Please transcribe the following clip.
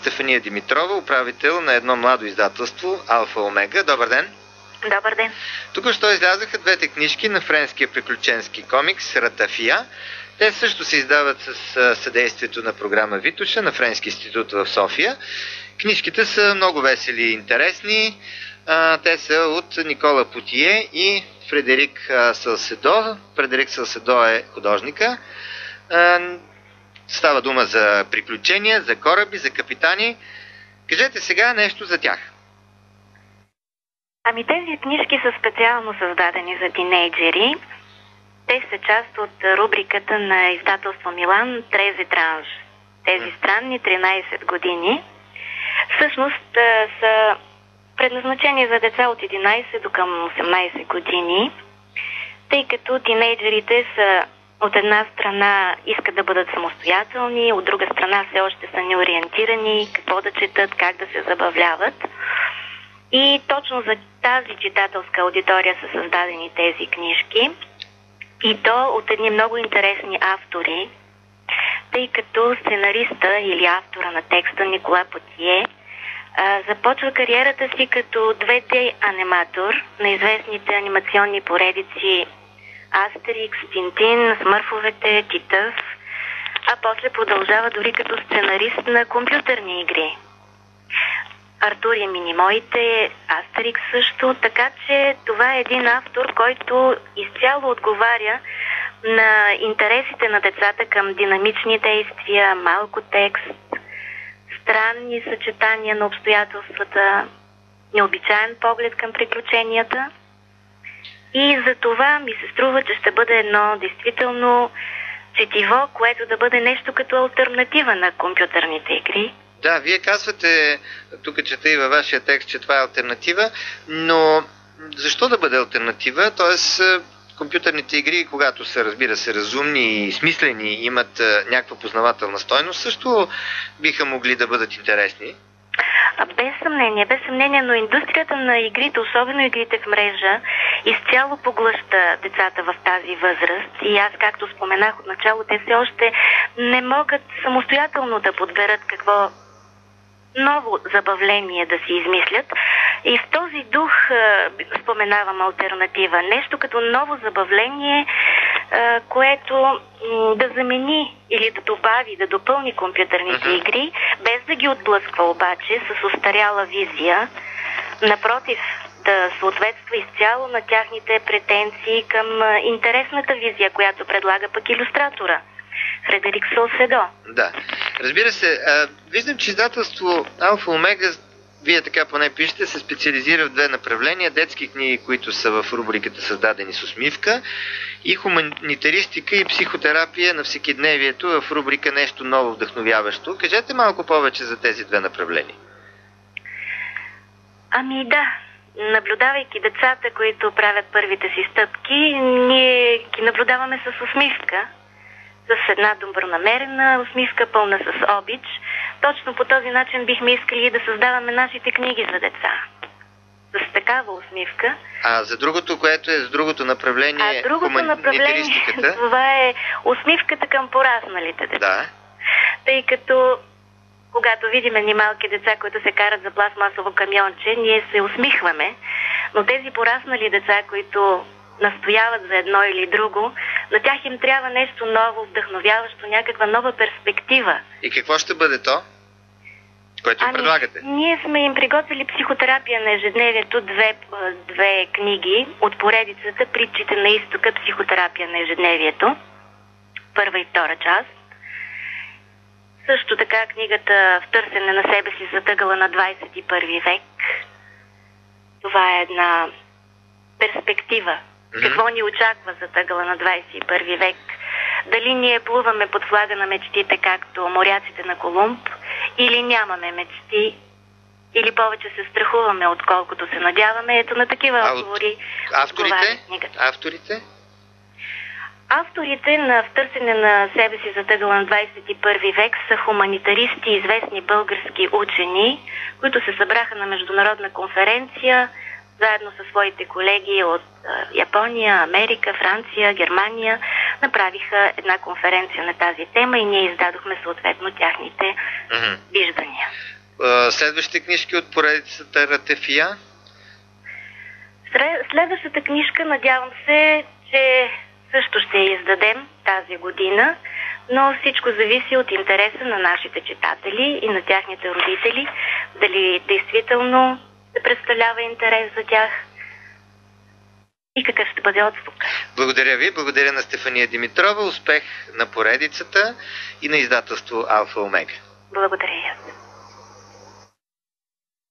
Стефания Димитрова, управител на едно младо издателство Алфа Омега. Добър ден! Добър ден! Току-що излязаха двете книжки на френския приключенски комикс Ратафия. Те също се издават с съдействието на програма Витоша на Френски институт в София. Книжките са много весели и интересни. Те са от Никола Потие и Фредерик Салседо. Фредерик Салседо е художника. Става дума за приключения, за кораби, за капитани. Кажете сега нещо за тях. Ами тези книжки са специално създадени за тинейджери. Те са част от рубриката на издателство Милан Трези Транж. Тези странни 13 години всъщност са предназначени за деца от 11 до към 18 години, тъй като тинейджерите са от една страна искат да бъдат самостоятелни, от друга страна все още са неориентирани, какво да четат, как да се забавляват. И точно за тази читателска аудитория са създадени тези книжки. И то от едни много интересни автори, тъй като сценариста или автора на текста Никола Потие започва кариерата си като 2D аниматор на известните анимационни поредици Астерикс, Тинтин, Смърфовете, Титъв, а после продължава дори като сценарист на компютърни игри. Артур и Минимоите, Астерикс също, така че това е един автор, който изцяло отговаря на интересите на децата към динамични действия, малко текст, странни съчетания на обстоятелствата, необичаен поглед към приключенията. И за това ми се струва, че ще бъде едно действително четиво, което да бъде нещо като алтернатива на компютърните игри. Да, вие казвате, тук чета и във вашия текст, че това е алтернатива, но защо да бъде алтернатива? Тоест, компютърните игри, когато са, разбира се, разумни и смислени, имат някаква познавателна стойност, също биха могли да бъдат интересни. Без съмнение, но индустрията на игрите, особено игрите в мрежа, изцяло поглъща децата в тази възраст. И аз, както споменах от начало, те все още не могат самостоятелно да подберат какво ново забавление да си измислят. И в този дух споменавам алтернатива. Нещо като ново забавление, което да замени или да добави, да допълни компютърните игри, без да ги отблъсква обаче с остаряла визия. Напротив, да съответства изцяло на тяхните претенции към интересната визия, която предлага пък илюстратора Фредерик Салседо. Да, разбира се. Виждам, че издателство Алфа Омега, вие така поне пишете, се специализира в две направления. Детски книги, които са в рубриката Създадени с усмивка, и хуманитаристика и психотерапия на всекидневието в рубрика Нещо ново вдъхновяващо. Кажете малко повече за тези две направления. Ами да, наблюдавайки децата, които правят първите си стъпки, ние ги наблюдаваме с усмивка, с една добронамерена усмивка, пълна с обич. Точно по този начин бихме искали да създаваме нашите книги за деца. С такава усмивка. А за другото, което е с другото направление, другото направление, това е усмивката към порасналите деца. Да. Тъй като когато видим едни малки деца, които се карат за пластмасово камионче, ние се усмихваме, но тези пораснали деца, които настояват за едно или друго, на тях им трябва нещо ново, вдъхновяващо, някаква нова перспектива. И какво ще бъде то, което им предлагате? Ние сме им приготвили психотерапия на ежедневието, две книги от поредицата Притчите на изтока, психотерапия на ежедневието, първа и втора част. Също така книгата В търсене на себе си затъгала на 21 век. Това е една перспектива. Какво ни очаква затъгала на 21 век? Дали ние плуваме под флага на мечтите, както моряците на Колумб, или нямаме мечти, или повече се страхуваме, отколкото се надяваме? Ето на такива отговори. Авторите? Авторите на В търсене на себе си затъгала на 21 век са хуманитаристи, известни български учени, които се събраха на международна конференция заедно със своите колеги от Япония, Америка, Франция, Германия. Направиха една конференция на тази тема и ние издадохме съответно тяхните виждания. Следващите книжки от поредицата Ратафия? Следващата книжка, надявам се, че също ще я издадем тази година, но всичко зависи от интереса на нашите читатели и на тяхните родители, дали действително се представлява интерес за тях и какъв ще бъде отзвук. Благодаря ви, благодаря на Стефания Димитрова, успех на поредицата и на издателство Алфа Омега. Благодаря.